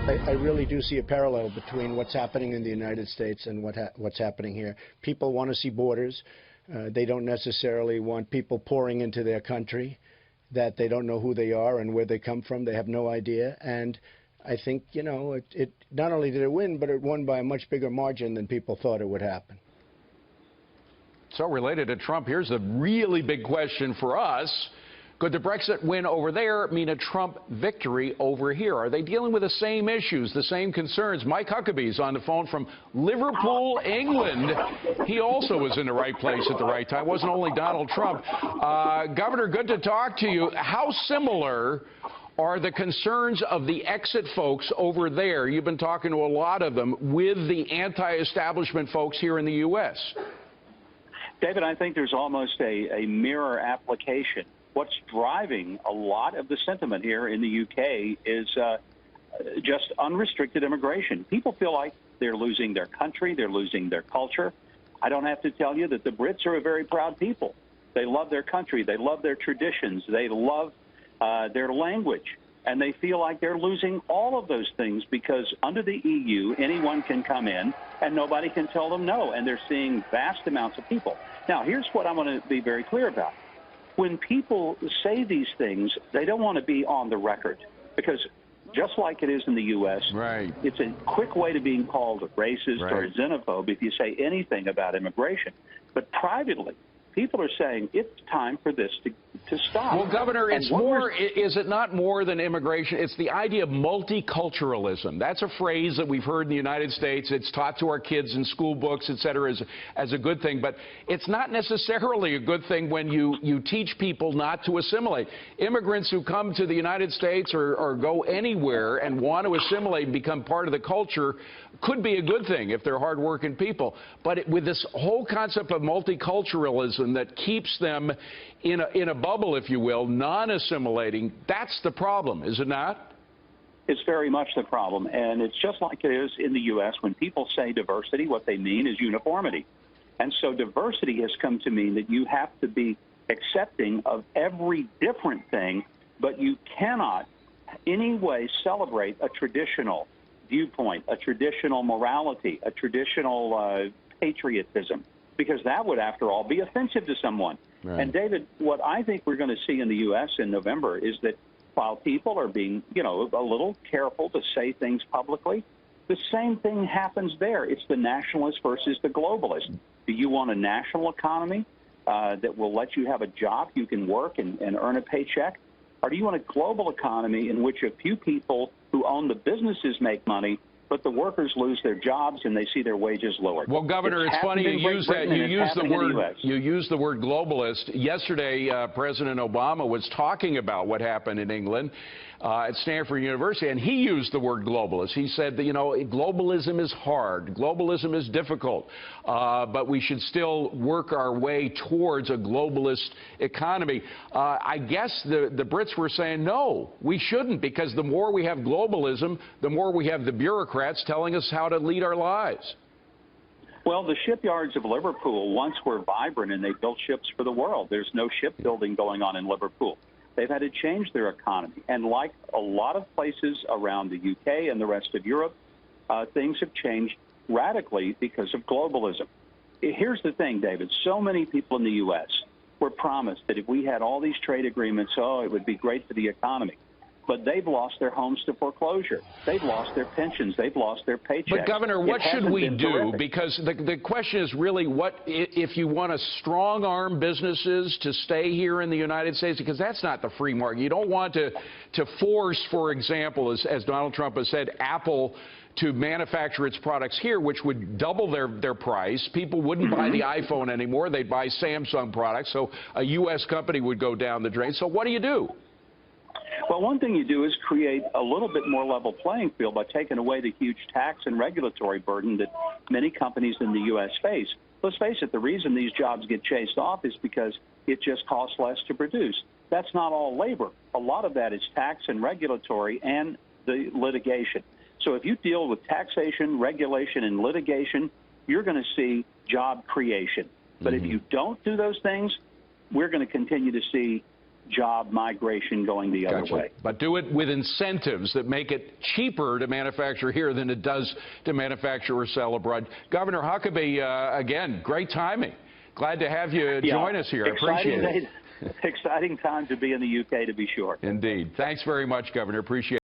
I really do see a parallel between what's happening in the United States and what's happening here. People want to see borders. They don't necessarily want people pouring into their country that they don't know who they are and where they come from. They have no idea. And I think, you know, it not only did it win, but it won by a much bigger margin than people thought it would happen. So related to Trump, here's a really big question for us. Could the Brexit win over there mean a Trump victory over here? Are they dealing with the same issues, the same concerns? Mike Huckabee is on the phone from Liverpool, England. He also was in the right place at the right time. It wasn't only Donald Trump. Governor, good to talk to you. How similar are the concerns of the exit folks over there? You've been talking to a lot of them with the anti-establishment folks here in the U.S. David, I think there's almost a mirror application. What's driving a lot of the sentiment here in the UK is just unrestricted immigration. People feel like they're losing their country, they're losing their culture. I don't have to tell you that the Brits are a very proud people. They love their country, they love their traditions, they love their language, and they feel like they're losing all of those things because under the EU, anyone can come in and nobody can tell them no, and they're seeing vast amounts of people. Now, here's what I want to be very clear about. When people say these things, they don't want to be on the record because just like it is in the U.S., right, it's a quick way to being called a racist or a xenophobe if you say anything about immigration. But privately, people are saying it's time for this to stop. Well, Governor, it's more, is it not more than immigration? It's the idea of multiculturalism. That's a phrase that we've heard in the United States. It's taught to our kids in school books, et cetera, as a good thing. But it's not necessarily a good thing when you teach people not to assimilate. Immigrants who come to the United States or go anywhere and want to assimilate and become part of the culture could be a good thing if they're hardworking people. But with this whole concept of multiculturalism that keeps them in a bubble, if you will, non-assimilating, that's the problem, is it not? It's very much the problem, and it's just like it is in the U.S. When people say diversity, what they mean is uniformity. And so diversity has come to mean that you have to be accepting of every different thing, but you cannot in any way celebrate a traditional viewpoint, a traditional morality, a traditional patriotism, because that would, after all, be offensive to someone. Right. And, David, what I think we're going to see in the U.S. in November is that while people are being, you know, a little careful to say things publicly, the same thing happens there. It's the nationalist versus the globalist. Do you want a national economy that will let you have a job, you can work and earn a paycheck? Or do you want a global economy in which a few people who own the businesses make money, but the workers lose their jobs and they see their wages lowered? Well, Governor, it's funny you use that. You use the word globalist. Yesterday, President Obama was talking about what happened in England at Stanford University, and he used the word globalist. He said that, you know, globalism is hard, globalism is difficult, but we should still work our way towards a globalist economy. I guess the Brits were saying, no, we shouldn't, because the more we have globalism, the more we have the bureaucrats telling us how to lead our lives. Well, the shipyards of Liverpool once were vibrant, and they built ships for the world. There's no shipbuilding going on in Liverpool. They've had to change their economy. And like a lot of places around the UK and the rest of Europe, things have changed radically because of globalism. Here's the thing, David. So many people in the U.S. were promised that if we had all these trade agreements, oh, it would be great for the economy. But they've lost their homes to foreclosure. They've lost their pensions. They've lost their paychecks. But, Governor, what should we do? Because the question is really what if you want to strong-arm businesses to stay here in the United States, because that's not the free market. You don't want to force, for example, as Donald Trump has said, Apple to manufacture its products here, which would double their price. People wouldn't buy the iPhone anymore. They'd buy Samsung products. So a U.S. company would go down the drain. So what do you do? Well, one thing you do is create a little bit more level playing field by taking away the huge tax and regulatory burden that many companies in the U.S. face. Let's face it, the reason these jobs get chased off is because it just costs less to produce. That's not all labor. A lot of that is tax and regulatory and the litigation. So if you deal with taxation, regulation, and litigation, you're going to see job creation. But if you don't do those things, we're going to continue to see job migration going the other way. But do it with incentives that make it cheaper to manufacture here than it does to manufacture or sell abroad. Governor Huckabee, again, great timing. Glad to have you join us here. I appreciate it. Exciting time to be in the UK, to be sure. Indeed. Thanks very much, Governor. Appreciate it.